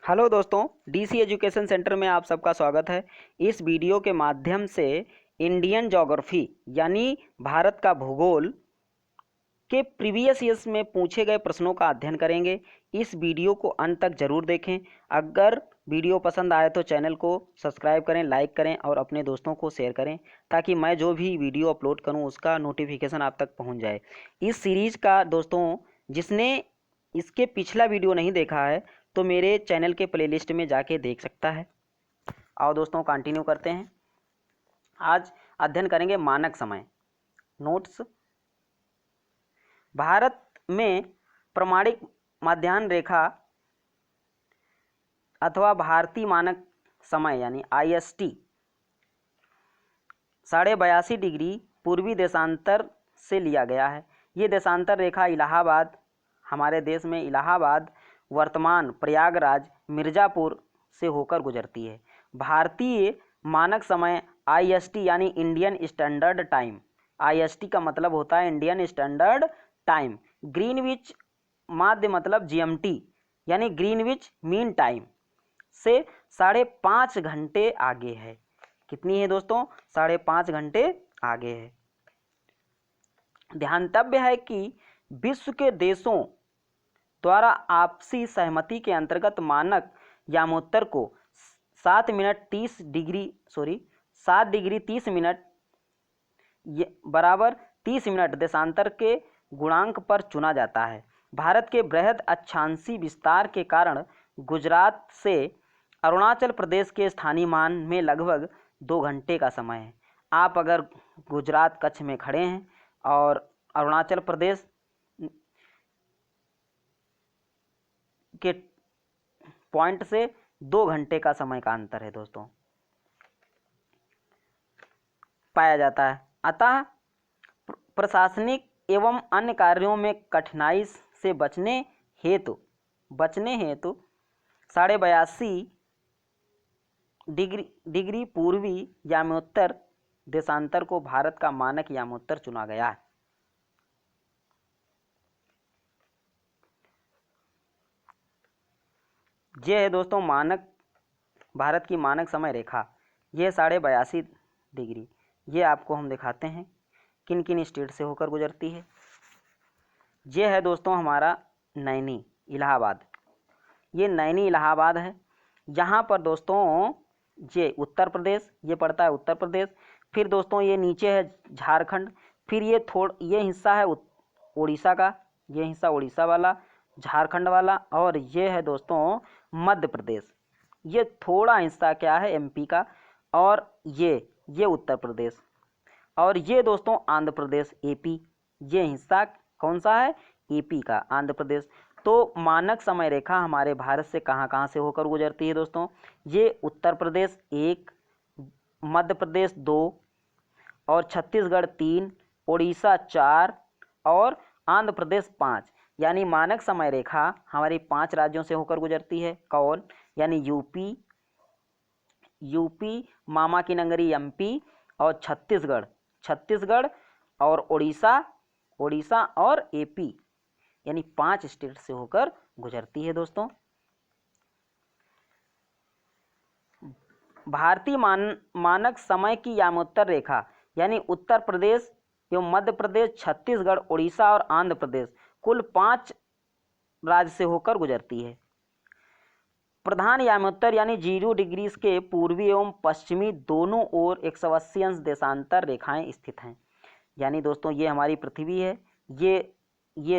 Hello दोस्तों, DC education centre में आप सबका स्वागत है। इस वीडियो के माध्यम से इंडियन ज्योग्राफी यानी भारत का भूगोल के प्रीवियस ईयर्स में पूछे गए प्रश्नों का अध्ययन करेंगे। इस वीडियो को अंत तक जरूर देखें। अगर वीडियो पसंद आए तो चैनल को सब्सक्राइब करें, लाइक करें और अपने दोस्तों को शेयर करें ताकि मैं जो भी वीडियो अपलोड करूं उसका नोटिफिकेशन आप तक पहुंच जाए। इस सीरीज का दोस्तों जिसने इसके पिछला वीडियो नहीं देखा है तो मेरे चैनल के प्लेलिस्ट में जाके देख सकता है। आओ दोस्तों कंटिन्यू करते हैं। आज अध्ययन करेंगे मानक समय। नोट्स। भारत में प्रमाणिक मध्याह्न रेखा अथवा भारतीय मानक समय यानी IST 82.5 डिग्री पूर्वी देशांतर से लिया गया है। ये देशांतर रेखा इलाहाबाद, हमारे देश में इलाहाबाद, वर्तमान प्रयागराज, मिर्ज़ापुर से होकर गुजरती है। भारतीय मानक समय IST यानी इंडियन स्टैंडर्ड टाइम, IST का मतलब होता है इंडियन स्टैंडर्ड टाइम। ग्रीनविच माध्य मतलब GMT यानी ग्रीनविच मीन टाइम से 5.5 घंटे आगे है। कितनी है दोस्तों? 5.5 घंटे आगे है। ध्यानतव्य है कि विश्व के देशों द्वारा आपसी सहमति के अंतर्गत मानक यामोत्तर को 7 डिग्री 30 मिनट बराबर 30 मिनट देशांतर के गुणांक पर चुना जाता है। भारत के बृहद अक्षांशीय विस्तार के कारण गुजरात से अरुणाचल प्रदेश के स्थानीय मान में लगभग 2 घंटे का समय है। आप अगर गुजरात कच्छ में खड़े हैं और अरुणाचल प्रदेश के पॉइंट से 2 घंटे का समय का अंतर है दोस्तों, पाया जाता है। अतः प्रशासनिक एवं अन्य कार्यों में कठिनाई से बचने हेतु 82.5 डिग्री पूर्वी यामोत्तर देशांतर को भारत का मानक यामोत्तर चुना गया है। ये है दोस्तों मानक, भारत की मानक समय रेखा। ये 82.5 डिग्री। ये आपको हम दिखाते हैं किन किन स्टेट से होकर गुजरती है। ये है दोस्तों हमारा नैनी इलाहाबाद। ये नैनी इलाहाबाद है। यहाँ पर दोस्तों ये उत्तर प्रदेश, ये पड़ता है उत्तर प्रदेश। फिर दोस्तों ये नीचे है झारखंड। फिर ये हिस्सा है उड़ीसा का, ये हिस्सा उड़ीसा वाला, झारखंड वाला। और ये है दोस्तों मध्य प्रदेश। ये थोड़ा हिस्सा क्या है MP का। और ये उत्तर प्रदेश। और ये दोस्तों आंध्र प्रदेश AP। ये हिस्सा कौन सा है? AP का, आंध्र प्रदेश। तो मानक समय रेखा हमारे भारत से कहाँ कहाँ से होकर गुजरती है दोस्तों? ये उत्तर प्रदेश 1, मध्य प्रदेश 2 और छत्तीसगढ़ 3, उड़ीसा 4 और आंध्र प्रदेश 5। यानी मानक समय रेखा हमारी 5 राज्यों से होकर गुजरती है। कौन? यानी यूपी, मामा की नगरी MP और छत्तीसगढ़ और उड़ीसा और AP, यानी 5 स्टेट से होकर गुजरती है दोस्तों। भारतीय मानक समय की यामोत्तर रेखा यानी उत्तर प्रदेश एवं मध्य प्रदेश, छत्तीसगढ़, उड़ीसा और आंध्र प्रदेश कुल 5 राज्य से होकर गुजरती है। प्रधान यामोत्तर यानी 0 डिग्री के पूर्वी एवं पश्चिमी दोनों ओर 180 अंश देशांतर रेखाएं स्थित हैं। यानी दोस्तों ये हमारी पृथ्वी है, ये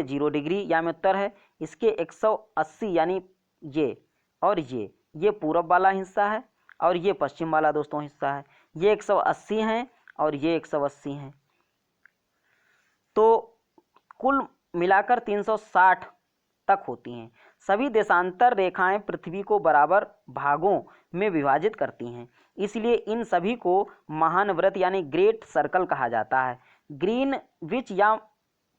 0 डिग्री यामोत्तर है। इसके 180 यानी ये पूरब वाला हिस्सा है और ये पश्चिम वाला दोस्तों हिस्सा है। ये 180 हैं और ये 180 हैं। तो कुल मिलाकर 360 तक होती हैं। सभी देशांतर रेखाएं पृथ्वी को बराबर भागों में विभाजित करती हैं। इसलिए इन सभी को महान वृत्त यानी ग्रेट सर्कल कहा जाता है। ग्रीनविच या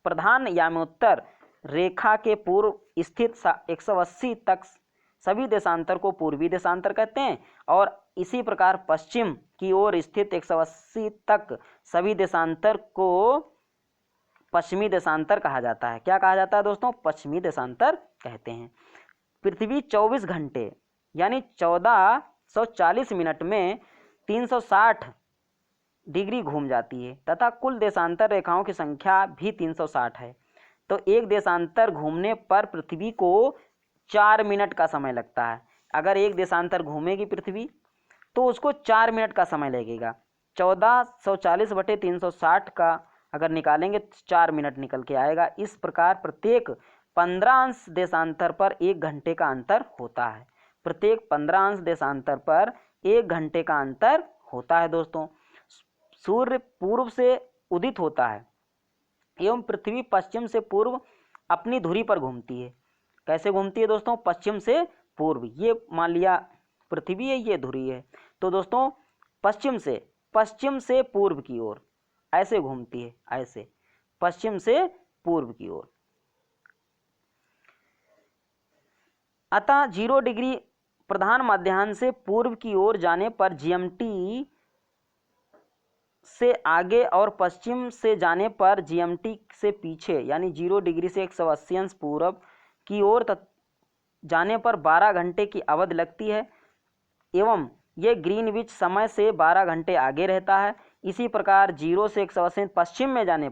प्रधान यामोत्तर रेखा के पूर्व स्थित 180 तक सभी देशांतर को पूर्वी देशांतर कहते हैं और इसी प्रकार पश्चिम की ओर स्थित 180 तक सभी देशांतर को पश्चिमी देशांतर कहा जाता है। क्या कहा जाता है दोस्तों? पश्चिमी देशांतर कहते हैं। पृथ्वी 24 घंटे यानी 1440 मिनट में 360 डिग्री घूम जाती है तथा कुल देशांतर रेखाओं की संख्या भी 360 है। तो एक देशांतर घूमने पर पृथ्वी को 4 मिनट का समय लगता है। अगर एक देशांतर घूमेगी पृथ्वी तो उसको 4 मिनट का समय लगेगा। 1440/360 का अगर निकालेंगे तो 4 मिनट निकल के आएगा। इस प्रकार प्रत्येक 15 अंश देशांतर पर 1 घंटे का अंतर होता है। प्रत्येक 15 अंश देशांतर पर 1 घंटे का अंतर होता है दोस्तों। सूर्य पूर्व से उदित होता है एवं पृथ्वी पश्चिम से पूर्व अपनी धुरी पर घूमती है। कैसे घूमती है दोस्तों? पश्चिम से पूर्व। ये मान लिया पृथ्वी है, ये धुरी है, तो दोस्तों पश्चिम से पूर्व की ओर ऐसे घूमती है, ऐसे पश्चिम से पूर्व की ओर। अतः 0 डिग्री प्रधान मध्याह्न से पूर्व की ओर जाने पर जीएमटी से आगे और पश्चिम से जाने पर जीएमटी से पीछे, यानी 0 डिग्री से 180 अंश पूर्व की ओर जाने पर 12 घंटे की अवधि लगती है एवं यह ग्रीनविच समय से 12 घंटे आगे रहता है। इसी प्रकार 0 से 180 पश्चिम में जाने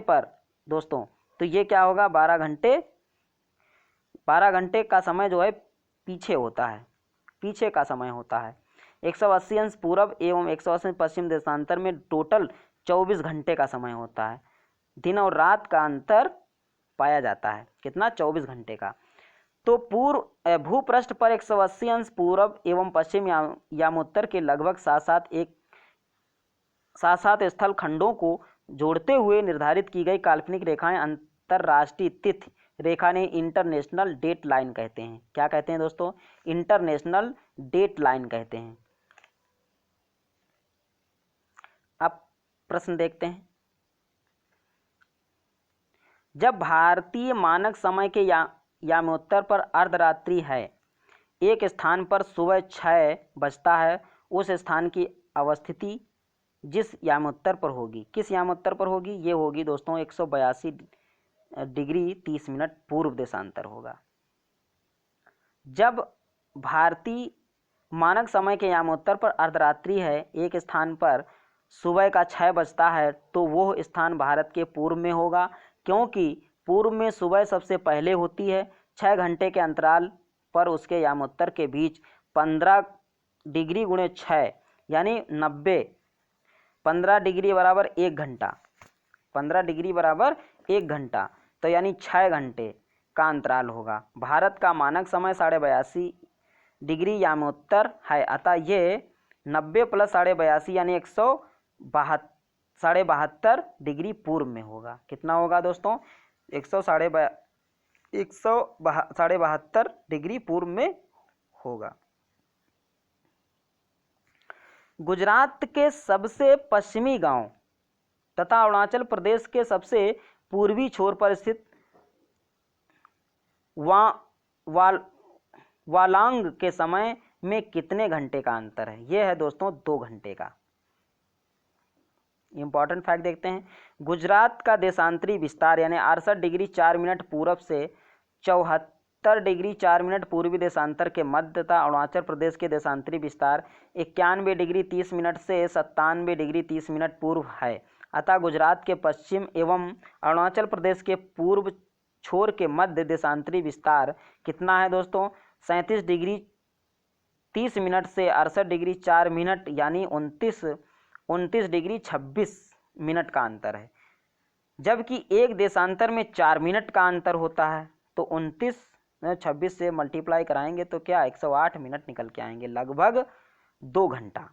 पर दोस्तों तो ये क्या होगा? 12 घंटे का समय जो है पीछे होता है, पीछे का समय होता है। 180 अंश पूर्व एवं 180 पश्चिम देशांतर में टोटल 24 घंटे का समय होता है। दिन और रात का अंतर पाया जाता है। कितना? 24 घंटे का। तो भूपृष्ठ पर 180 अंश पूर्व एवं पश्चिम यामोत्तर के लगभग सात स्थल खंडों को जोड़ते हुए निर्धारित की गई काल्पनिक रेखाएं अंतरराष्ट्रीय तिथि रेखा ने इंटरनेशनल डेट लाइन कहते हैं। क्या कहते हैं दोस्तों? इंटरनेशनल डेट लाइन कहते हैं। अब प्रश्न देखते हैं। जब भारतीय मानक समय के यामोत्तर पर अर्धरात्रि है, एक स्थान पर सुबह 6 बजता है, उस स्थान की अवस्थिति जिस यामोत्तर पर होगी, किस यामोत्तर पर होगी? ये होगी दोस्तों 182 डिग्री 30 मिनट पूर्व देशांतर होगा। जब भारतीय मानक समय के यामोत्तर पर अर्धरात्रि है, एक स्थान पर सुबह का 6 बजता है, तो वो स्थान भारत के पूर्व में होगा, क्योंकि पूर्व में सुबह सबसे पहले होती है। 6 घंटे के अंतराल पर उसके यामोत्तर के बीच 15 डिग्री गुणे 6 यानी 90, 15 डिग्री बराबर 1 घंटा, 15 डिग्री बराबर 1 घंटा, तो यानी 6 घंटे का अंतराल होगा। भारत का मानक समय 82.5 डिग्री यामोत्तर है, अतः ये 90 + 82.5 यानी 172 डिग्री पूर्व में होगा। कितना होगा दोस्तों? 172 डिग्री पूर्व में होगा। गुजरात के सबसे पश्चिमी गांव तथा अरुणाचल प्रदेश के सबसे पूर्वी छोर पर स्थित वालांग के समय में कितने घंटे का अंतर है? यह है दोस्तों 2 घंटे का। इंपॉर्टेंट फैक्ट देखते हैं। गुजरात का देशांतरी विस्तार यानी 68 डिग्री 4 मिनट पूरब से 74 डिग्री 4 मिनट पूर्वी देशांतर के मध्य तथा अरुणाचल प्रदेश के देशांतरी विस्तार 91 डिग्री 30 मिनट से 97 डिग्री 30 मिनट पूर्व है। अतः गुजरात के पश्चिम एवं अरुणाचल प्रदेश के पूर्व छोर के मध्य देशांतरी विस्तार कितना है दोस्तों? 37 डिग्री 30 मिनट से 68 डिग्री 4 मिनट यानी 29 डिग्री 26 मिनट का अंतर है। जबकि एक देशांतर में 4 मिनट का अंतर होता है, तो 29 से मल्टीप्लाई कराएंगे तो क्या 108 मिनट निकल के आएंगे, लगभग 2 घंटा।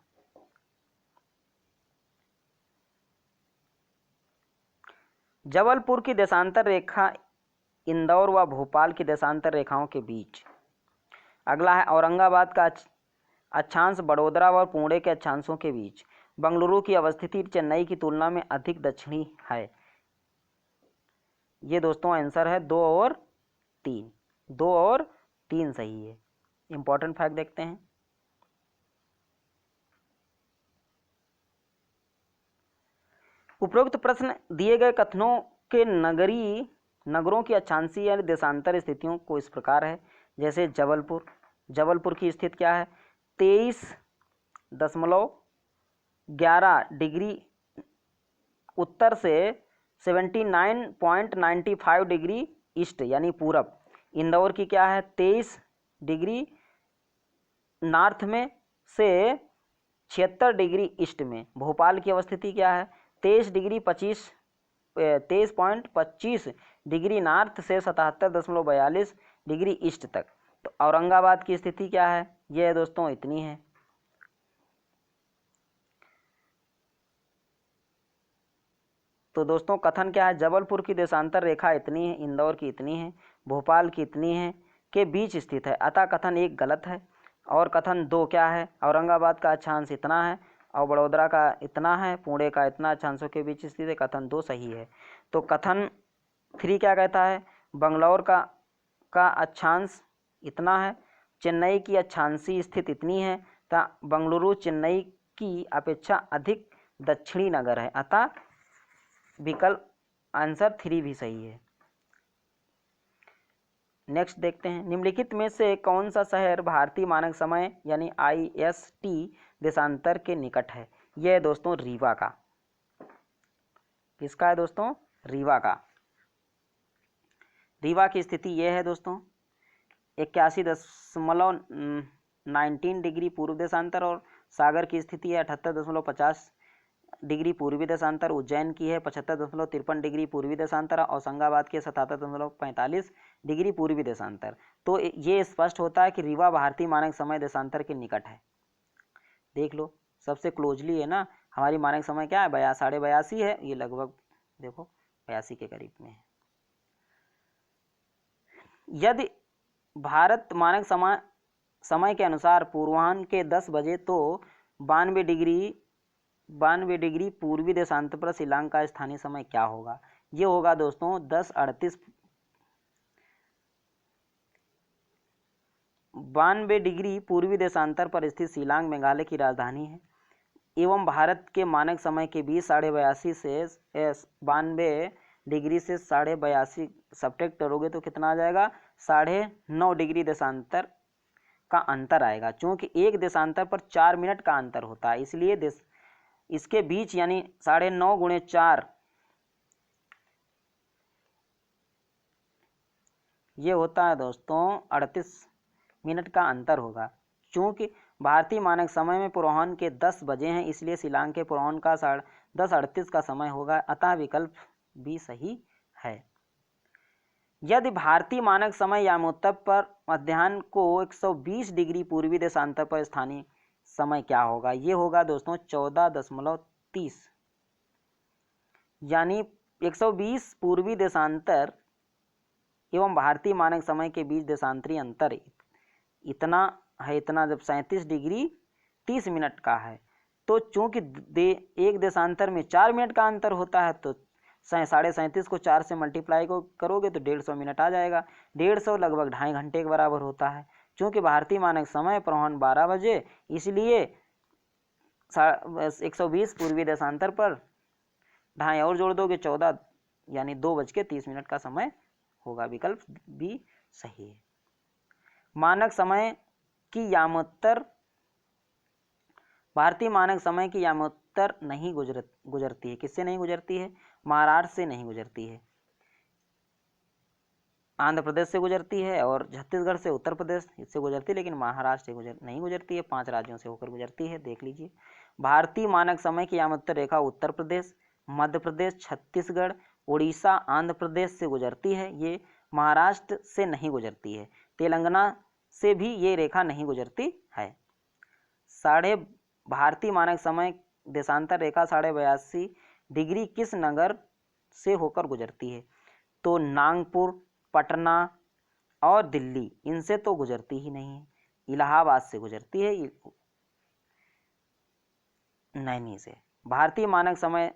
जबलपुर की देशांतर रेखा इंदौर व भोपाल की देशांतर रेखाओं के बीच। अगला है औरंगाबाद का अक्षांश बड़ोदरा व पुणे के अक्षांशों के बीच। बंगलुरु की अवस्थिति चेन्नई की तुलना में अधिक दक्षिणी है। ये दोस्तों आंसर है 2 और 3, 2 और 3 सही है। इंपॉर्टेंट फैक्ट देखते हैं। उपरोक्त प्रश्न दिए गए कथनों के नगरों की अक्षांशीय यानी देशांतर स्थितियों को इस प्रकार है, जैसे जबलपुर, जबलपुर की स्थिति क्या है, 23.11 डिग्री उत्तर से 79.95 डिग्री ईस्ट यानी पूरब। इंदौर की क्या है, 23 डिग्री नॉर्थ में से 76 डिग्री ईस्ट में। भोपाल की अवस्थिति क्या है, 23.25 डिग्री नॉर्थ से 77.42 डिग्री ईस्ट तक। तो औरंगाबाद की स्थिति क्या है, यह दोस्तों इतनी है। तो दोस्तों कथन क्या है, जबलपुर की देशांतर रेखा इतनी है, इंदौर की इतनी है, भोपाल की इतनी है के बीच स्थित है, अतः कथन 1 गलत है। और कथन 2 क्या है, औरंगाबाद का अक्षांश इतना है और बड़ोदरा का इतना है, पुणे का इतना अक्षांशों के बीच स्थित है, कथन 2 सही है। तो कथन 3 क्या कहता है, बंगलौर का अक्षांश इतना है, चेन्नई की अक्षांशीय स्थिति इतनी है, तथा बंगलुरु चेन्नई की अपेक्षा अधिक दक्षिणी नगर है, अतः विकल्प आंसर 3 भी सही है। नेक्स्ट देखते हैं, निम्नलिखित में से कौन सा शहर भारतीय मानक समय यानी IST देशांतर के निकट है। यह है दोस्तों रीवा का। किसका है दोस्तों, रीवा का। रीवा की स्थिति यह है दोस्तों, 81.19 डिग्री पूर्व देशांतर, और सागर की स्थिति है 78.50 डिग्री पूर्वी देशांतर, उज्जैन की है 75.53 डिग्री पूर्वी देशांतर, और होशंगाबाद की 77.45 डिग्री पूर्वी देशांतर। तो ये स्पष्ट होता है कि रीवा भारतीय मानक समय देशांतर के निकट है। देख लो सबसे क्लोजली है ना, हमारी मानक समय क्या है 82.5 है, ये लगभग देखो 82 के करीब में है। यदि भारत मानक समय के अनुसार पूर्वाह्न के 10 बजे तो 92 डिग्री पूर्वी देशांतर पर शिलांग का स्थानीय समय क्या होगा। ये होगा दोस्तों 10:38। 92 डिग्री पूर्वी देशांतर पर स्थित शिलांग मेघालय की राजधानी है एवं भारत के मानक समय के बीच 82.5 से 92 डिग्री से 82.5 सब्ट्रैक्ट करोगे तो कितना आ जाएगा, 9.5 डिग्री देशांतर का अंतर आएगा। चूंकि एक देशांतर पर 4 मिनट का अंतर होता है, इसलिए इसके बीच यानी 9.5 गुणे 4 ये होता है दोस्तों 38 मिनट का अंतर होगा। चूंकि भारतीय मानक समय में पूर्वाह्न के 10 बजे हैं, इसलिए शिलांग के पूर्वाह्न का 10:38 का समय होगा, अतः विकल्प भी सही है। यदि भारतीय मानक समय यामोत्तर पर मध्याह्न को 120 डिग्री पूर्वी देशांतर पर स्थानीय समय क्या होगा। ये होगा दोस्तों 14.30 यानी 120 पूर्वी देशांतर एवं भारतीय मानक समय के बीच देशांतरी अंतर इतना है, इतना जब 37 डिग्री 30 मिनट का है, तो चूंकि एक देशांतर में 4 मिनट का अंतर होता है, तो 37.5 को 4 से मल्टीप्लाई को करोगे तो 150 मिनट आ जाएगा। 150 लगभग 2.5 घंटे के बराबर होता है। चूंकि भारतीय मानक समय पूर्वाह्न 12 बजे, इसलिए 120 पूर्वी देशांतर पर 2.5 और जोड़ दोगे 14 यानी 2:30 का समय होगा। विकल्प भी सही है। मानक समय की यामोत्तर, भारतीय मानक समय की यामोत्तर नहीं गुजरती है। किससे नहीं गुजरती है, महाराष्ट्र से नहीं गुजरती है, आंध्र प्रदेश से गुजरती है और छत्तीसगढ़ से उत्तर प्रदेश इससे गुजरती है, लेकिन महाराष्ट्र से नहीं गुजरती है। 5 राज्यों से होकर गुजरती है। देख लीजिए, भारतीय मानक समय की यामोत्तर रेखा उत्तर प्रदेश, मध्य प्रदेश, छत्तीसगढ़, उड़ीसा, आंध्र प्रदेश से गुजरती है। ये महाराष्ट्र से नहीं गुजरती है। तेलंगाना से भी ये रेखा नहीं गुजरती है। भारतीय मानक समय देशांतर रेखा 82.5 डिग्री किस नगर से होकर गुजरती है। तो नागपुर, पटना और दिल्ली, इनसे तो गुजरती ही नहीं है। इलाहाबाद से गुजरती है, नैनी से। भारतीय मानक समय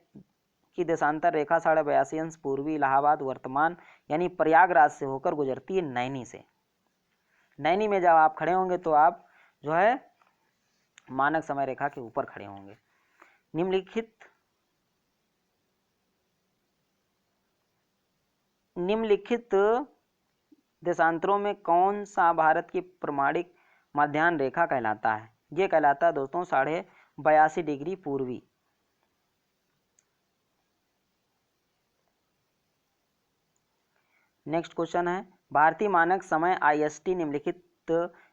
की देशांतर रेखा 82.5 अंश पूर्वी इलाहाबाद वर्तमान यानी प्रयागराज से होकर गुजरती है नैनी से। नैनी में जब आप खड़े होंगे तो आप जो है मानक समय रेखा के ऊपर खड़े होंगे। निम्नलिखित देशांतरों में कौन सा भारत की प्रमाणिक मध्याह्न रेखा कहलाता है। ये कहलाता है दोस्तों 82.5 डिग्री पूर्वी। नेक्स्ट क्वेश्चन है, भारतीय मानक समय IST निम्नलिखित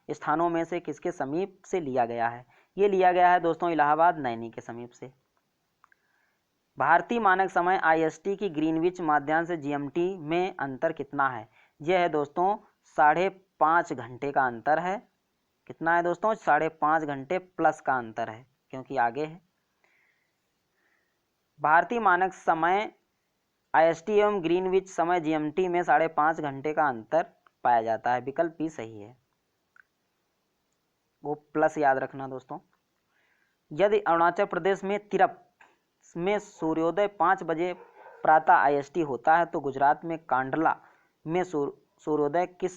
स्थानों में से किसके समीप से लिया गया है? ये लिया गया है दोस्तों इलाहाबाद नैनी के समीप से। भारतीय मानक समय IST की ग्रीनविच माध्याह्न से GMT में अंतर कितना है? यह है दोस्तों 5.5 घंटे का अंतर है। कितना है दोस्तों? 5.5 घंटे प्लस का अंतर है, क्योंकि आगे है। भारतीय मानक समय IST एवं ग्रीनविच समय GMT में 5.5 घंटे का अंतर पाया जाता है। विकल्प भी सही है, वो प्लस याद रखना दोस्तों। यदि अरुणाचल प्रदेश में तिरप में सूर्योदय 5 बजे प्रातः IST होता है तो गुजरात में कांडला में सूर्योदय किस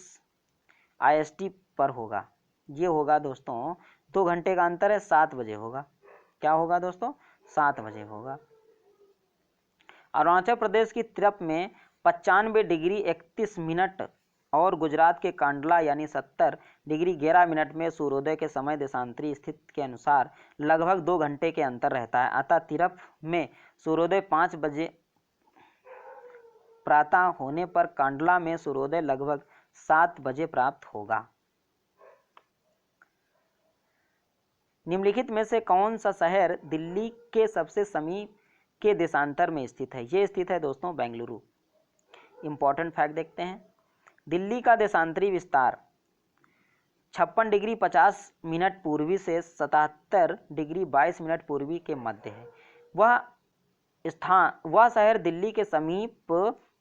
IST पर होगा? ये होगा दोस्तों 2 घंटे का अंतर है, 7 बजे होगा। क्या होगा दोस्तों? 7 बजे होगा। अरुणाचल प्रदेश की तिरप में 95 डिग्री 31 मिनट और गुजरात के कांडला यानी 70 डिग्री 11 मिनट में सूर्योदय के समय देशांतरी स्थिति के अनुसार लगभग 2 घंटे के अंतर रहता है। अतः तिरप में सूर्योदय 5 बजे प्रातः होने पर कांडला में सूर्योदय लगभग 7 बजे प्राप्त होगा। निम्नलिखित में से कौन सा शहर दिल्ली के सबसे समीप के देशांतर में स्थित है? ये स्थित है दोस्तों बेंगलुरु। इंपॉर्टेंट फैक्ट देखते हैं। दिल्ली का देशांतरी विस्तार 56 डिग्री 50 मिनट पूर्वी से 77 डिग्री 22 मिनट पूर्वी के मध्य है। वह शहर दिल्ली के समीप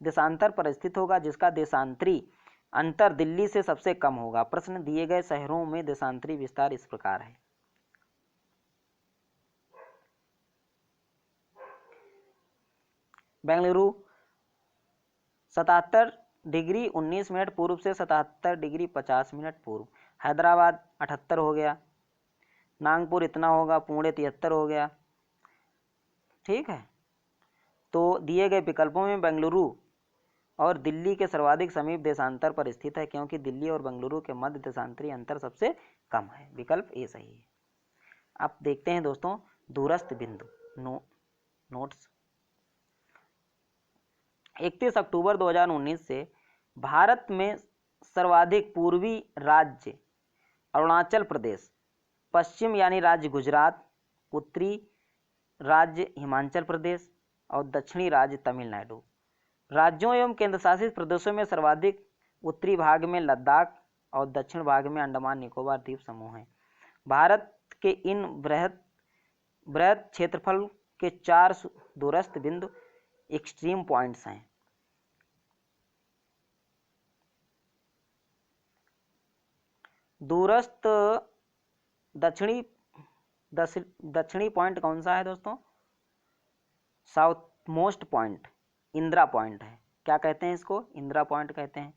देशांतर पर स्थित होगा जिसका देशांतरी अंतर दिल्ली से सबसे कम होगा। प्रश्न दिए गए शहरों में देशांतरी विस्तार इस प्रकार है। बेंगलुरु 77 डिग्री 19 मिनट पूर्व से 77 डिग्री 50 मिनट पूर्व। हैदराबाद 78 हो गया। नागपुर इतना होगा। पुणे 73 हो गया। ठीक है, तो दिए गए विकल्पों में बेंगलुरु और दिल्ली के सर्वाधिक समीप देशांतर पर स्थित है, क्योंकि दिल्ली और बेंगलुरु के मध्य देशांतरी अंतर सबसे कम है। विकल्प ए सही है। अब देखते हैं दोस्तों दूरस्थ बिंदु नोट्स। 31 अक्टूबर 2019 से भारत में सर्वाधिक पूर्वी राज्य अरुणाचल प्रदेश, पश्चिम यानी राज्य गुजरात, उत्तरी राज्य हिमाचल प्रदेश और दक्षिणी राज्य तमिलनाडु। राज्यों एवं केंद्रशासित प्रदेशों में सर्वाधिक उत्तरी भाग में लद्दाख और दक्षिण भाग में अंडमान निकोबार द्वीप समूह हैं। भारत के इन बृहद क्षेत्रफल के 4 दूरस्थ बिंदु एक्सट्रीम पॉइंट्स हैं। दूरस्थ दक्षिणी पॉइंट कौन सा है दोस्तों? South most point Indira point है। क्या कहते हैं इसको? इंदिरा पॉइंट कहते हैं।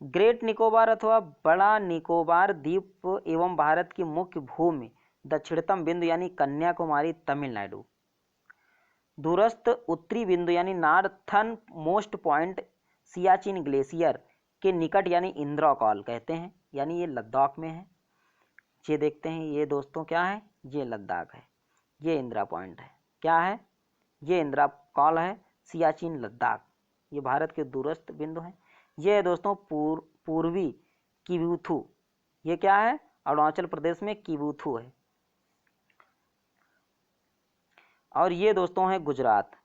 ग्रेट निकोबार अथवा बड़ा निकोबार द्वीप एवं भारत की मुख्य भूमि दक्षिणतम बिंदु यानी कन्याकुमारी तमिलनाडु। दूरस्थ उत्तरी बिंदु यानी northern most point Siachen glacier के निकट यानी इंदिरा कॉल कहते हैं, यानी ये लद्दाख में है। ये देखते हैं, ये दोस्तों क्या है? ये लद्दाख है। ये इंदिरा पॉइंट है। क्या है? ये इंदिरा कॉल है, सियाचिन लद्दाख। ये भारत के दूरस्थ बिंदु हैं। ये है दोस्तों पूर्वी किबुथु। ये क्या है? अरुणाचल प्रदेश में किबुथु है। और ये दोस्तों है गुजरात।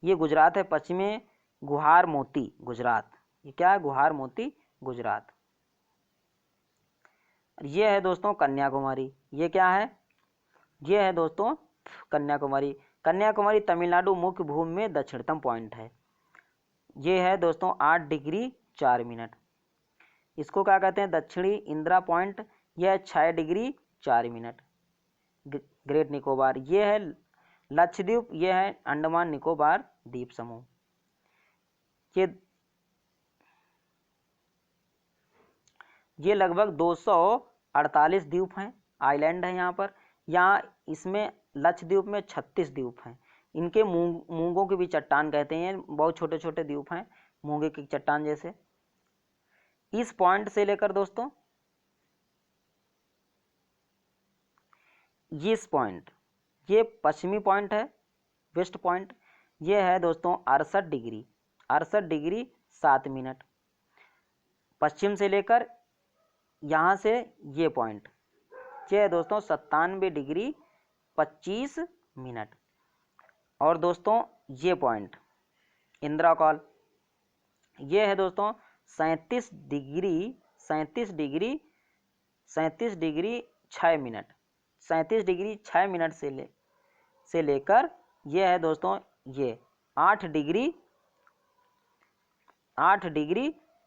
ये गुजरात है, पश्चिमी गुहार मोती गुजरात। ये क्या है? गुहार मोती गुजरात। ये है दोस्तों कन्याकुमारी। ये क्या है? ये है दोस्तों कन्याकुमारी। कन्याकुमारी तमिलनाडु मुख्य भूमि में दक्षिणतम पॉइंट है। ये है दोस्तों 8 डिग्री 4 मिनट। इसको क्या कहते हैं? दक्षिणी इंदिरा पॉइंट। यह है 6 डिग्री 4 मिनट। ग्रेट निकोबार ये है लक्षद्वीप। ये है अंडमान निकोबार द्वीप समूह। ये लगभग 248 द्वीप हैं, आइलैंड है यहाँ पर। यहाँ इसमें लक्षद्वीप में 36 द्वीप हैं। इनके मूंगों की भी चट्टान कहते हैं। बहुत छोटे छोटे द्वीप हैं, मूंगे की चट्टान जैसे। इस पॉइंट से लेकर दोस्तों ईस्ट पॉइंट, ये पश्चिमी पॉइंट है, वेस्ट पॉइंट, ये है दोस्तों 68 डिग्री, 68 डिग्री 7 मिनट पश्चिम से लेकर यहाँ से ये पॉइंट, ये है दोस्तों 97 डिग्री 25 मिनट। और दोस्तों ये पॉइंट इंदिरा कॉल, ये है दोस्तों 37 डिग्री 6 मिनट, 37 डिग्री 6 मिनट से लेकर ये है दोस्तों ये 8 डिग्री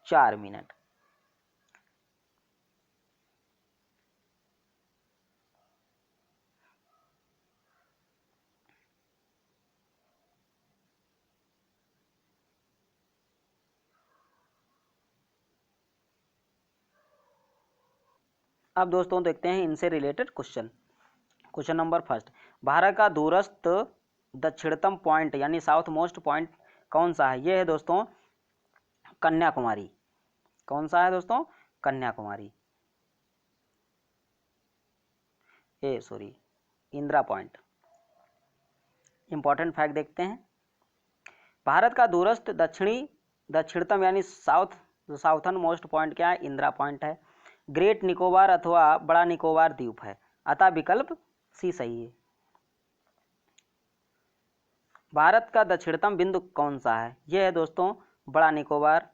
4 मिनट। अब दोस्तों देखते हैं इनसे related question. Question number first, Bharat का दूरस्थ दक्षिणतम पॉइंट यानी साउथ मोस्ट पॉइंट कौन सा है? ये है दोस्तों कन्याकुमारी। कौन सा है दोस्तों? Kanyakumari, Indira point. Important fact देखते हैं, भारत का दूरस्थ दक्षिणतम यानी साउथर्न मोस्ट पॉइंट क्या है? इंदिरा पॉइंट है। ग्रेट निकोबार अथवा बड़ा निकोबार द्वीप है, अतः विकल्प सी सही है। भारत का दक्षिणतम बिंदु कौन सा है? यह है दोस्तों बड़ा निकोबार।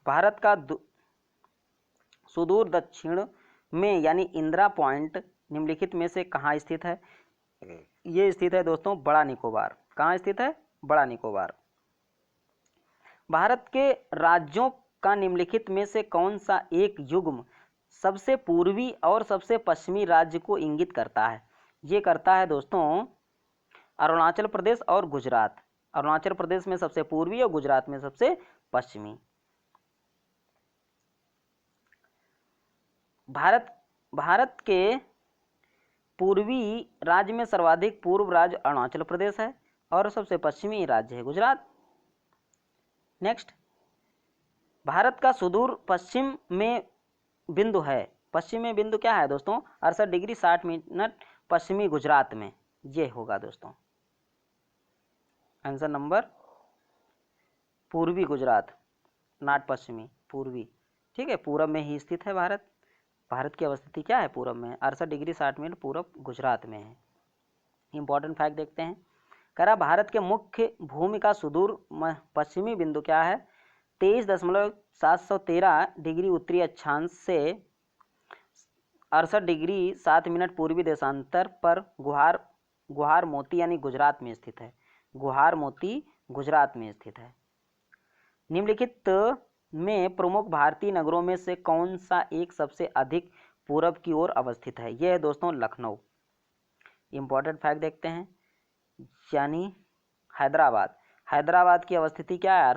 भारत का सुदूर दक्षिण में यानी इंदिरा पॉइंट निम्नलिखित में से कहाँ स्थित है? ये स्थित है दोस्तों बड़ा निकोबार। कहाँ स्थित है? बड़ा निकोबार। भारत के राज्यों का निम्नलिखित में से कौन सा एक युग्म सबसे पूर्वी और सबसे पश्चिमी राज्य को इंगित करता है? ये करता है दोस्तों अरुणाचल प्रदेश और गुजरात। अरुणाचल प्रदेश में सबसे पूर्वी और गुजरात में सबसे पश्चिमी। भारत के पूर्वी राज्य में सर्वाधिक पूर्व राज्य अरुणाचल प्रदेश है और सबसे पश्चिमी राज्य है गुजरात। नेक्स्ट, भारत का सुदूर पश्चिम में बिंदु है। पश्चिम में बिंदु क्या है दोस्तों? 68 डिग्री 60 मिनट पश्चिमी गुजरात में। ये होगा दोस्तों आंसर नंबर पूर्वी गुजरात, नॉट पश्चिमी, पूर्वी। ठीक है, पूरब में ही स्थित है भारत। भारत की अवस्थिति क्या है? पूरब में। 68 डिग्री 60 मिनट पूरब गुजरात में है। इंपॉर्टेंट फैक्ट देखते हैं, कह रहा भारत के मुख्य भूमि का सुदूर पश्चिमी बिंदु क्या है? 23.713 डिग्री उत्तरी अक्षांश से 68 डिग्री 7 मिनट पूर्वी देशांतर पर गुहार मोती यानी गुजरात में स्थित है। गुहार मोती गुजरात में स्थित है। निम्नलिखित में प्रमुख भारतीय नगरों में से कौन सा एक सबसे अधिक पूरब की ओर अवस्थित है? यह है दोस्तों लखनऊ। इंपॉर्टेंट फैक्ट देखते हैं, यानी हैदराबाद। हैदराबाद की अवस्थिति क्या है?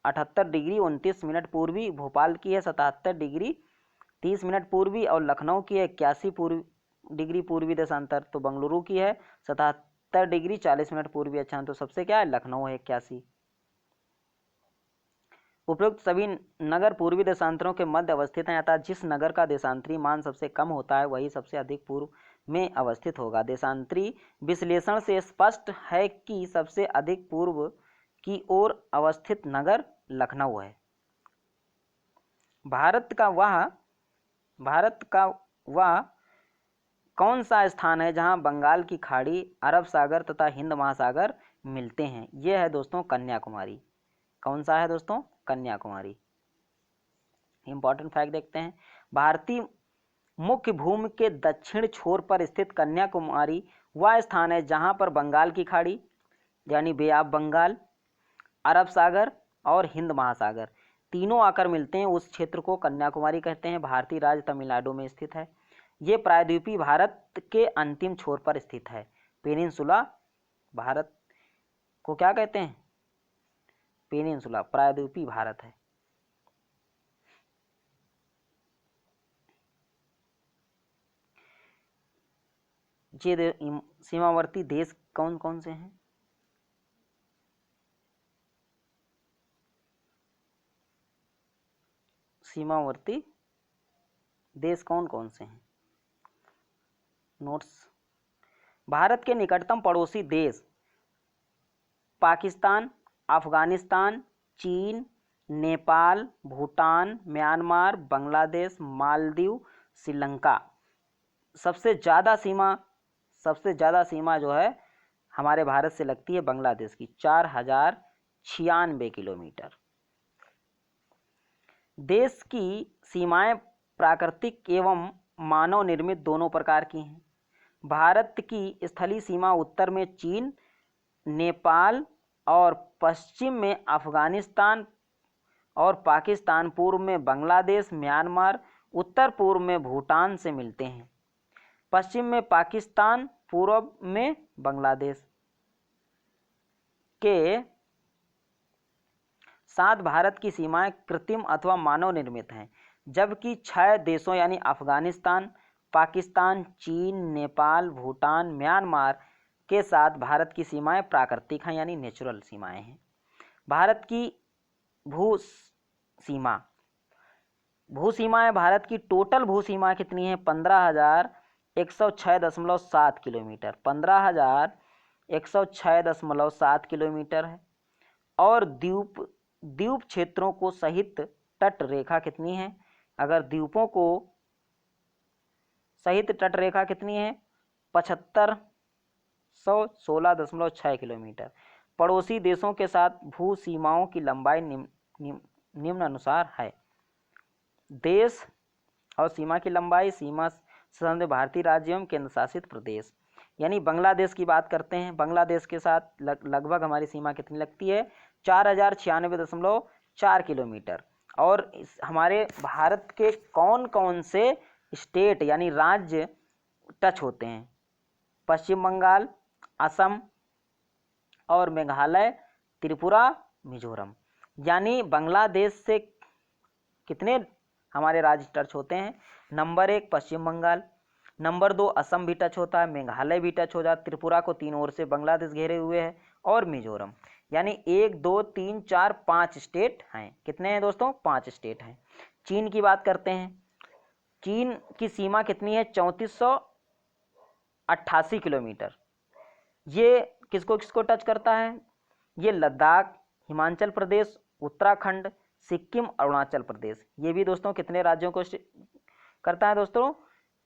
78 डिग्री 29 मिनट पूर्वी। भोपाल की है 77 डिग्री 30 मिनट पूर्वी और लखनऊ की है 81 डिग्री पूर्वी देशांतर। तो बंगलुरु की है 77 डिग्री 40 मिनट पूर्वी अक्षांश। तो सबसे क्या है? लखनऊ है 81। उपरोक्त सभी नगर पूर्वी देशांतरों के मध्य अवस्थित हैं, अतः जिस नगर का देशांतरी मान सबसे कम होता है वही सबसे अधिक पूर्व में अवस्थित होगा। देशांतरी विश्लेषण से स्पष्ट है कि सबसे अधिक पूर्व की ओर अवस्थित नगर लखनऊ है। भारत का वह कौन सा स्थान है जहां बंगाल की खाड़ी, अरब सागर तथा हिंद महासागर मिलते हैं? यह है दोस्तों कन्याकुमारी। कौन सा है दोस्तों? कन्याकुमारी। इंपॉर्टेंट फैक्ट देखते हैं, भारतीय मुख्य भूमि के दक्षिण छोर पर स्थित कन्याकुमारी वह स्थान है जहां पर बंगाल की खाड़ी यानी बे ऑफ बंगाल, अरब सागर और हिंद महासागर तीनों आकर मिलते हैं। उस क्षेत्र को कन्याकुमारी कहते हैं। भारतीय राज्य तमिलनाडु में स्थित है। ये प्रायद्वीपीय भारत के अंतिम छोर पर स्थित है। पेनिनसुला भारत को क्या कहते हैं? पेनिनसुला, प्रायद्वीपीय भारत है। ये सीमावर्ती देश कौन कौन से हैं? सीमावर्ती देश कौन कौन से हैं? नोट्स। भारत के निकटतम पड़ोसी देश पाकिस्तान, अफगानिस्तान, चीन, नेपाल, भूटान, म्यांमार, बांग्लादेश, मालदीव, श्रीलंका। सबसे ज़्यादा सीमा जो है हमारे भारत से लगती है बांग्लादेश की, 4096 किलोमीटर। देश की सीमाएं प्राकृतिक एवं मानव निर्मित दोनों प्रकार की हैं। भारत की स्थलीय सीमा उत्तर में चीन, नेपाल और पश्चिम में अफगानिस्तान और पाकिस्तान, पूर्व में बांग्लादेश, म्यांमार, उत्तर पूर्व में भूटान से मिलते हैं। पश्चिम में पाकिस्तान, पूर्व में बांग्लादेश के साथ भारत की सीमाएं कृत्रिम अथवा मानव निर्मित हैं, जबकि 6 देशों यानी अफगानिस्तान, पाकिस्तान, चीन, नेपाल, भूटान, म्यांमार के साथ भारत की सीमाएं प्राकृतिक हैं यानी नेचुरल सीमाएं हैं। भारत की भू सीमाएं, भारत की टोटल भू सीमा कितनी है? 15,106.7 किलोमीटर, 15,106.7 किलोमीटर है। और द्वीप क्षेत्रों को सहित तट रेखा कितनी है? अगर द्वीपों को सहित तट रेखा कितनी है? 7516.6 किलोमीटर। पड़ोसी देशों के साथ भू सीमाओं की लंबाई निम्न अनुसार है। देश और सीमा की लंबाई, सीमा संबंध भारतीय राज्य एवं केंद्र शासित प्रदेश। यानी बांग्लादेश की बात करते हैं, बांग्लादेश के साथ लगभग हमारी सीमा कितनी लगती है? 4096.4 किलोमीटर। और हमारे भारत के कौन कौन से स्टेट यानी राज्य टच होते हैं? पश्चिम बंगाल, असम और मेघालय, त्रिपुरा, मिजोरम। यानी बांग्लादेश से कितने हमारे राज्य टच होते हैं? नंबर 1 पश्चिम बंगाल, नंबर 2 असम भी टच होता है, मेघालय भी टच हो जाता, त्रिपुरा को 3 ओर से बांग्लादेश घेरे हुए है, और मिजोरम। यानी 1 2 3 4 5 स्टेट हैं। कितने हैं दोस्तों? 5 स्टेट हैं। चीन की बात करते हैं। चीन की सीमा कितनी है? 3488 किलोमीटर। ये किसको किसको टच करता है? ये लद्दाख, हिमाचल प्रदेश, उत्तराखंड, सिक्किम, अरुणाचल प्रदेश। ये भी दोस्तों कितने राज्यों को करता है दोस्तों?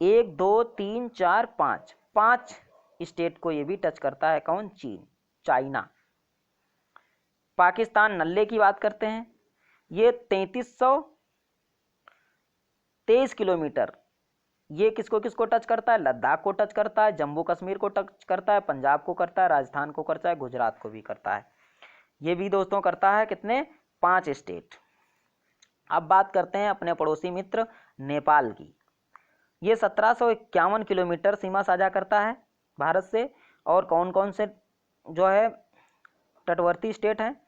1 2 3 4 5 स्टेट को ये भी टच करता है। कौन? चीन, चाइना। पाकिस्तान नल्ले की बात करते हैं। ये 3323 किलोमीटर। ये किसको किसको टच करता है? लद्दाख को टच करता है, जम्मू कश्मीर को टच करता है, पंजाब को करता है, राजस्थान को करता है, गुजरात को भी करता है। ये भी दोस्तों करता है कितने? 5 स्टेट। अब बात करते हैं अपने पड़ोसी मित्र नेपाल की। ये 1751 किलोमीटर सीमा साझा करता है भारत से। और कौन कौन से जो है तटवर्ती स्टेट हैं?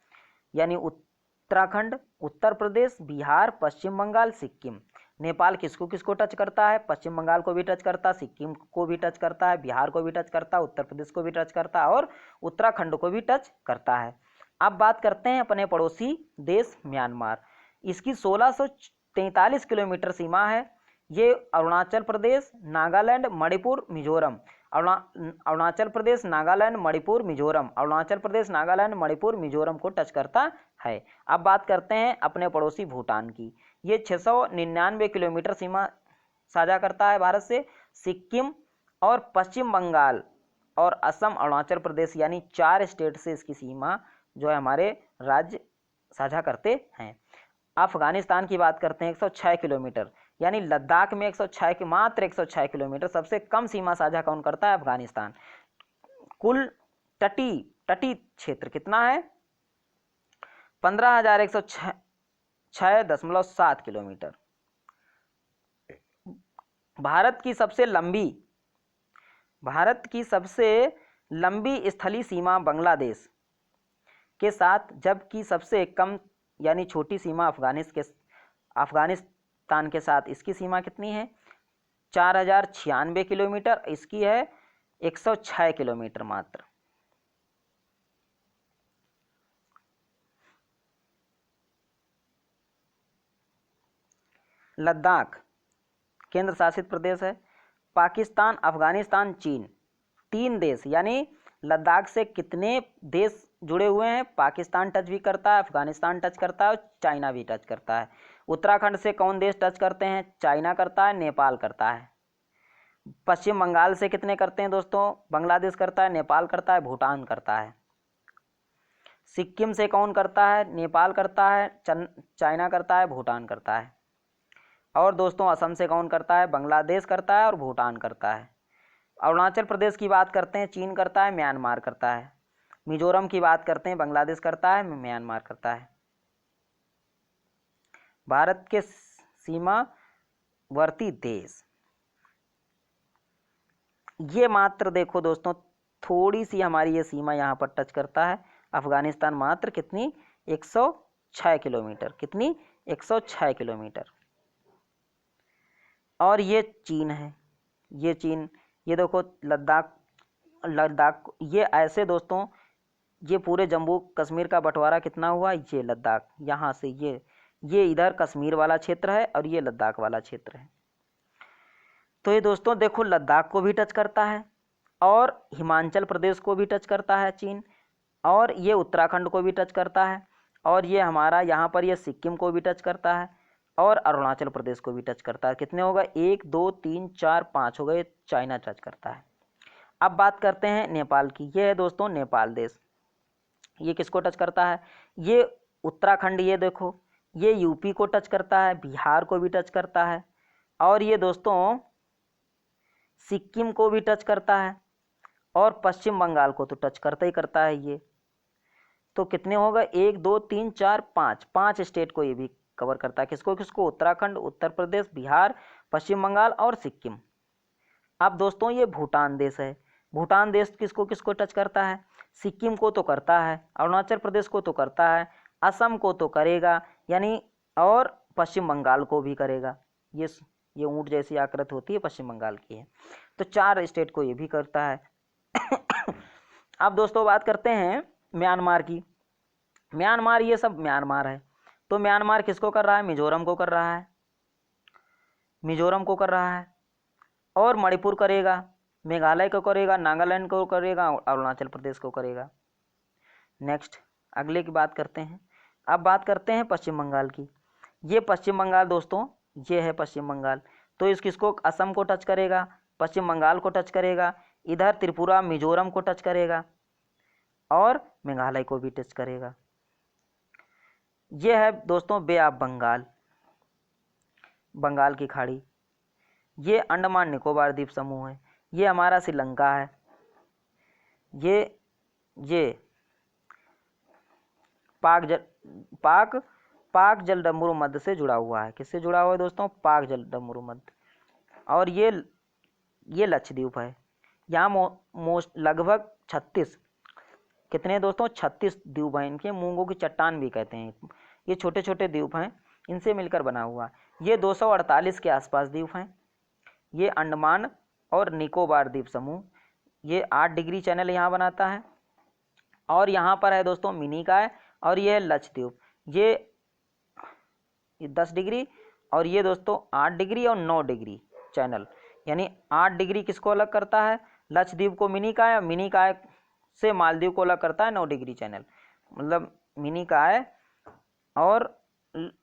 यानी उत्तराखंड, उत्तर प्रदेश, बिहार, पश्चिम बंगाल, सिक्किम। नेपाल किसको किसको टच करता है? पश्चिम बंगाल को भी टच करता है, सिक्किम को भी टच करता है, बिहार को भी टच करता है, उत्तर प्रदेश को भी टच करता है और उत्तराखंड को भी टच करता है। अब बात करते हैं अपने पड़ोसी देश म्यांमार। इसकी 1643 किलोमीटर सीमा है। ये अरुणाचल प्रदेश, नागालैंड, मणिपुर, मिजोरम, अरुणाचल प्रदेश, नागालैंड, मणिपुर, मिजोरम, अरुणाचल प्रदेश, नागालैंड, मणिपुर, मिजोरम को टच करता है। अब बात करते हैं अपने पड़ोसी भूटान की। ये 699 किलोमीटर सीमा साझा करता है भारत से। सिक्किम और पश्चिम बंगाल और असम, अरुणाचल प्रदेश यानी 4 स्टेट से इसकी सीमा जो है हमारे राज्य साझा करते हैं। अफगानिस्तान की बात करते हैं, 106 किलोमीटर। यानी लद्दाख में 106 मात्र 106 किलोमीटर। सबसे कम सीमा साझा कौन करता है? अफगानिस्तान। कुल तटी क्षेत्र कितना है? 15,106.7 किलोमीटर। भारत की सबसे लंबी स्थलीय सीमा बांग्लादेश के साथ, जबकि सबसे कम यानी छोटी सीमा अफगानिस्तान के साथ। इसकी सीमा कितनी है? 4096 किलोमीटर। इसकी है 106 किलोमीटर मात्र। लद्दाख केंद्र शासित प्रदेश है। पाकिस्तान, अफगानिस्तान, चीन, 3 देश, यानी लद्दाख से कितने देश जुड़े हुए हैं? पाकिस्तान टच भी करता है, अफगानिस्तान टच करता है और चाइना भी टच करता है। उत्तराखंड से कौन देश टच करते हैं? चाइना करता है, नेपाल करता है। पश्चिम बंगाल से कितने करते हैं दोस्तों? बांग्लादेश करता है, नेपाल करता है, भूटान करता है। सिक्किम से कौन करता है? नेपाल करता है, चाइना करता है, भूटान करता है। और दोस्तों असम से कौन करता है? बांग्लादेश करता है और भूटान करता है। अरुणाचल प्रदेश की बात करते हैं, चीन करता है, म्यांमार करता है। मिजोरम की बात करते हैं, बांग्लादेश करता है, म्यांमार करता है। भारत के सीमावर्ती देश, ये मात्र देखो दोस्तों, थोड़ी सी हमारी ये सीमा यहाँ पर टच करता है। अफगानिस्तान मात्र कितनी? 106 किलोमीटर। कितनी? 106 किलोमीटर। और ये चीन है, ये चीन, ये देखो लद्दाख, ये ऐसे दोस्तों, ये पूरे जम्मू कश्मीर का बंटवारा कितना हुआ? ये लद्दाख, यहाँ से ये इधर कश्मीर वाला क्षेत्र है और ये लद्दाख वाला क्षेत्र है। तो ये दोस्तों देखो लद्दाख को भी टच करता है और हिमाचल प्रदेश को भी टच करता है चीन, और ये उत्तराखंड को भी टच करता है, और ये हमारा यहाँ पर ये सिक्किम को भी टच करता है, और अरुणाचल प्रदेश को भी टच करता है। कितने होगा? 1 2 3 4 5 हो गए। चाइना टच करता है। अब बात करते हैं नेपाल की। ये है दोस्तों नेपाल देश, ये किसको टच करता है? ये उत्तराखंड, ये देखो, ये यूपी को टच करता है, बिहार को भी टच करता है, और ये दोस्तों सिक्किम को भी टच करता है, और पश्चिम बंगाल को तो टच करता ही करता है ये। तो कितने होगा? 1 2 3 4 5, 5 स्टेट को ये भी कवर करता है। किसको किसको? उत्तराखंड, उत्तर प्रदेश, बिहार, पश्चिम बंगाल और सिक्किम। अब दोस्तों ये भूटान देश है। भूटान देश किसको किसको टच करता है? सिक्किम को तो करता है, अरुणाचल प्रदेश को तो करता है, असम को तो करेगा, यानी, और पश्चिम बंगाल को भी करेगा। ये ऊंट जैसी आकृति होती है, पश्चिम बंगाल की है। तो 4 स्टेट को ये भी करता है। अब दोस्तों बात करते हैं म्यांमार की। म्यांमार, ये सब म्यांमार है। तो म्यांमार किसको कर रहा है? मिजोरम को कर रहा है, मिजोरम को कर रहा है, और मणिपुर करेगा, मेघालय को करेगा, नागालैंड को करेगा, अरुणाचल प्रदेश को करेगा। नेक्स्ट अगले की बात करते हैं। अब बात करते हैं पश्चिम बंगाल की। ये पश्चिम बंगाल दोस्तों, ये है पश्चिम बंगाल। तो इस किसको? असम को टच करेगा, पश्चिम बंगाल को टच करेगा, इधर त्रिपुरा, मिजोरम को टच करेगा, और मेघालय को भी टच करेगा। ये है दोस्तों बे ऑफ बंगाल, बंगाल की खाड़ी। ये अंडमान निकोबार द्वीप समूह है। ये हमारा श्रीलंका है। ये पाक जलडमरू मध्य से जुड़ा हुआ है। किससे जुड़ा हुआ है दोस्तों? पाक जलडमरू मध्य। और ये लक्षद्वीप है। यहाँ लगभग 36, कितने दोस्तों? 36 द्वीप हैं। इनके मूंगों की चट्टान भी कहते हैं। ये छोटे छोटे द्वीप हैं, इनसे मिलकर बना हुआ। ये 248 के आसपास द्वीप हैं। ये अंडमान और निकोबार द्वीप समूह, ये 8 डिग्री चैनल यहाँ बनाता है। और यहाँ पर है दोस्तों मिनिकॉय, और ये है लक्षद्वीप, ये 10 डिग्री, और ये दोस्तों 8 डिग्री और 9 डिग्री चैनल, यानी 8 डिग्री किसको अलग करता है? लक्षद्वीप को मिनिकॉय, और मिनिकॉय से मालदीव को अलग करता है 9 डिग्री चैनल। मतलब मिनिकॉय और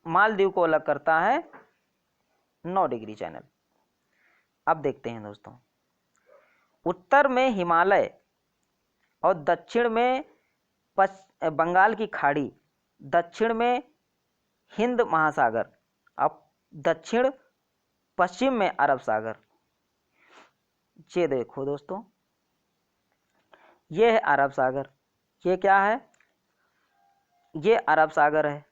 मालदीव को अलग करता है 9 डिग्री चैनल। अब देखते हैं दोस्तों, उत्तर में हिमालय और दक्षिण में बंगाल की खाड़ी, दक्षिण में हिंद महासागर, अब दक्षिण पश्चिम में अरब सागर। ये देखो दोस्तों, ये है अरब सागर। ये क्या है? ये अरब सागर है।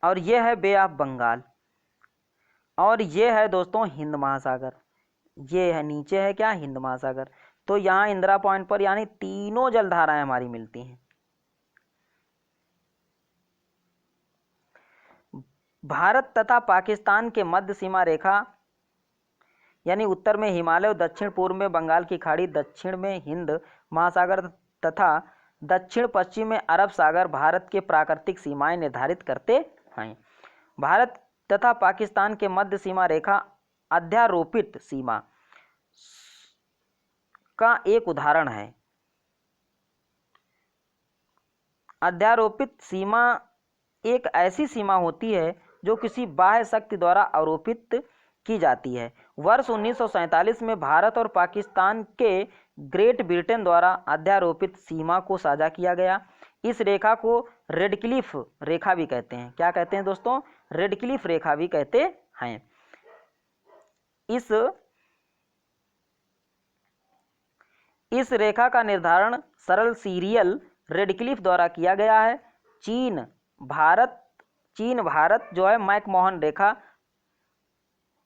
और ये है बे ऑफ बंगाल, और ये है दोस्तों हिंद महासागर। ये है नीचे है क्या? हिंद महासागर। तो यहाँ इंदिरा पॉइंट पर यानी तीनों जलधाराएं हमारी मिलती हैं। भारत तथा पाकिस्तान के मध्य सीमा रेखा, यानी उत्तर में हिमालय और दक्षिण पूर्व में बंगाल की खाड़ी, दक्षिण में हिंद महासागर तथा दक्षिण पश्चिम में अरब सागर भारत के प्राकृतिक सीमाएं निर्धारित करते हैं। भारत तथा पाकिस्तान के मध्य सीमा रेखा अध्यारोपित सीमा का एक उदाहरण है। अध्यारोपित सीमा एक ऐसी सीमा होती है जो किसी बाह्य शक्ति द्वारा आरोपित की जाती है। वर्ष 1947 में भारत और पाकिस्तान के ग्रेट ब्रिटेन द्वारा अध्यारोपित सीमा को साझा किया गया। इस रेखा को रेडक्लिफ रेखा भी कहते हैं। क्या कहते हैं दोस्तों? रेडक्लिफ रेखा भी कहते हैं। इस रेखा का निर्धारण सरल सीरियल रेडक्लिफ द्वारा किया गया है। चीन भारत जो है मैकमोहन रेखा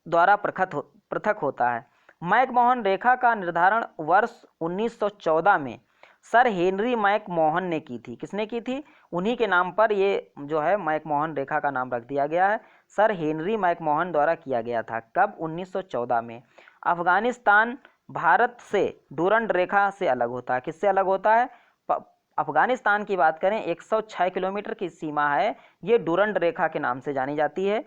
द्वारा पृथक होता है। मैकमोहन रेखा का निर्धारण वर्ष 1914 में सर हेनरी मैकमोहन ने की थी। किसने की थी? उन्हीं के नाम पर ये जो है मैकमोहन रेखा का नाम रख दिया गया है। सर हेनरी मैकमोहन द्वारा किया गया था। कब? 1914 में। अफगानिस्तान भारत से डूरंड रेखा से अलग होता है। किससे अलग होता है? अफगानिस्तान की बात करें 106 किलोमीटर की सीमा है, ये डूरंड रेखा के नाम से जानी जाती है।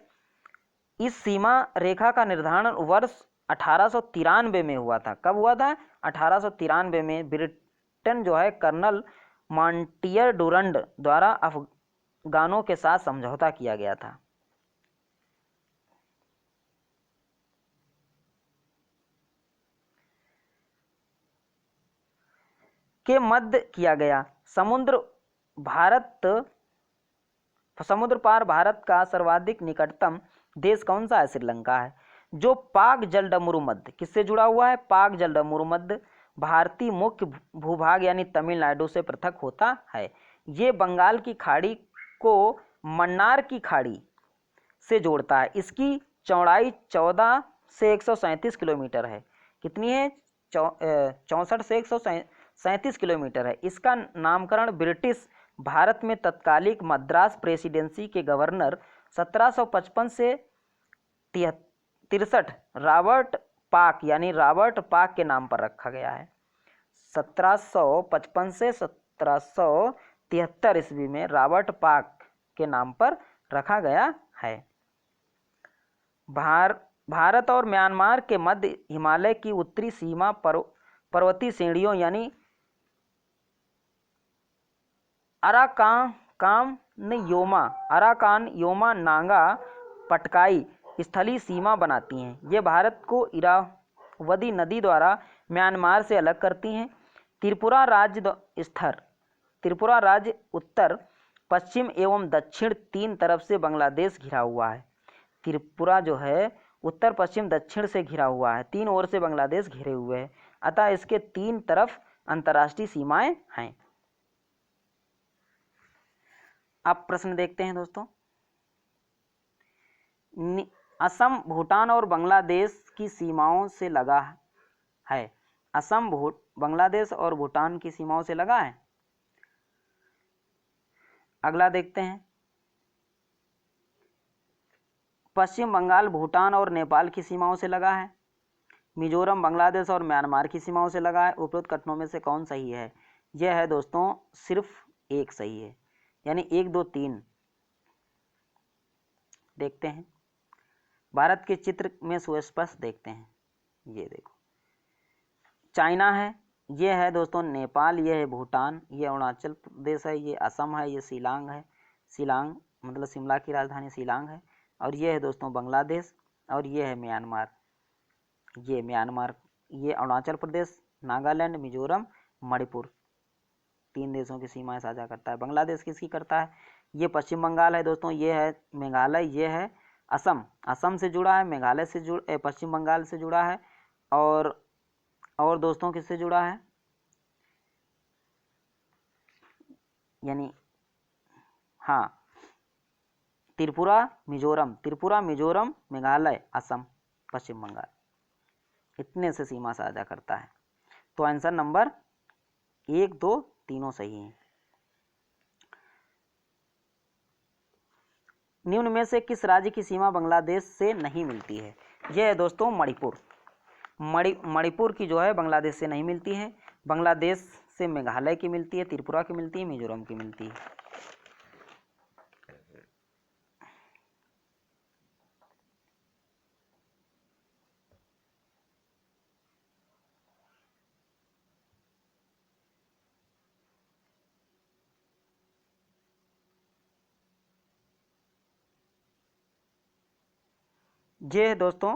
इस सीमा रेखा का निर्धारण वर्ष 1893 में हुआ था। कब हुआ था? 1893 में ब्रिटेन जो है कर्नल मॉन्टियर डूरंड द्वारा अफगानों के साथ समझौता किया गया था। के मध्य किया गया। समुद्र पार भारत का सर्वाधिक निकटतम देश कौन सा है? श्रीलंका है, जो पाक जलडमरू मध्य किससे जुड़ा हुआ है? पाक जलडमरू मध्य भारतीय मुख्य भूभाग यानी तमिलनाडु से पृथक होता है। ये बंगाल की खाड़ी को मन्नार की खाड़ी से जोड़ता है। इसकी चौड़ाई 14 से 137 किलोमीटर है। कितनी है? 64 से 137 किलोमीटर है। इसका नामकरण ब्रिटिश भारत में तत्कालिक मद्रास प्रेसिडेंसी के गवर्नर 1755 से 63 रॉबर्ट पाक के नाम पर रखा गया है। 1755 से 1773 ईस्वी में रॉबर्ट पाक के नाम पर रखा गया है। भारत और म्यांमार के मध्य हिमालय की उत्तरी सीमा पर्वतीय श्रेणियों यानी अराकान योमा नागा पटकाई स्थलीय सीमा बनाती हैं। ये भारत को इरावदी नदी द्वारा म्यांमार से अलग करती हैं। त्रिपुरा राज्य उत्तर, पश्चिम एवं दक्षिण तीन तरफ से बांग्लादेश घिरा हुआ है। त्रिपुरा जो है उत्तर, पश्चिम, दक्षिण से घिरा हुआ है। तीन ओर से बांग्लादेश घिरे हुए हैं, अतः इसके तीन तरफ अंतर्राष्ट्रीय सीमाएं हैं। अब प्रश्न देखते हैं दोस्तों। असम भूटान और बांग्लादेश की सीमाओं से लगा है। असम बांग्लादेश और भूटान की सीमाओं से लगा है। अगला देखते हैं। पश्चिम बंगाल भूटान और नेपाल की सीमाओं से लगा है। मिजोरम बांग्लादेश और म्यांमार की सीमाओं से लगा है। उपरोक्त कथनों में से कौन सही है? यह है दोस्तों सिर्फ एक सही है, यानी 1, 2, 3 देखते हैं। भारत के चित्र में सुस्पष्ट देखते हैं। ये देखो, चाइना है, ये है दोस्तों नेपाल, ये है भूटान, ये अरुणाचल प्रदेश है, ये असम है, ये शिलांग है, शिलांग मतलब शिमला की राजधानी शिलांग है, और ये है दोस्तों बांग्लादेश, और ये है म्यांमार। ये म्यांमार, ये अरुणाचल प्रदेश, नागालैंड, मिजोरम, मणिपुर, 3 देशों की सीमाएं साझा करता है। बांग्लादेश किसकी करता है? ये पश्चिम बंगाल है दोस्तों, ये है मेघालय, ये है असम से जुड़ा है, मेघालय से पश्चिम बंगाल से जुड़ा है, और दोस्तों किससे जुड़ा है? यानी हाँ, त्रिपुरा मिजोरम, मेघालय, असम, पश्चिम बंगाल, इतने से सीमा साझा करता है। तो आंसर नंबर 1, 2 तीनों सही हैं। निम्न में से किस राज्य की सीमा बांग्लादेश से नहीं मिलती है? यह है दोस्तों मणिपुर। मणिपुर की जो है बांग्लादेश से नहीं मिलती है। बांग्लादेश से मेघालय की मिलती है, त्रिपुरा की मिलती है, मिजोरम की मिलती है। ये है दोस्तों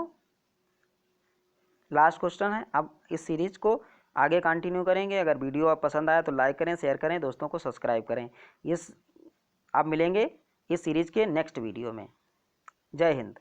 लास्ट क्वेश्चन है। अब इस सीरीज को आगे कंटिन्यू करेंगे। अगर वीडियो आप पसंद आया तो लाइक करें, शेयर करें, दोस्तों को सब्सक्राइब करें। इस आप मिलेंगे इस सीरीज के नेक्स्ट वीडियो में। जय हिंद।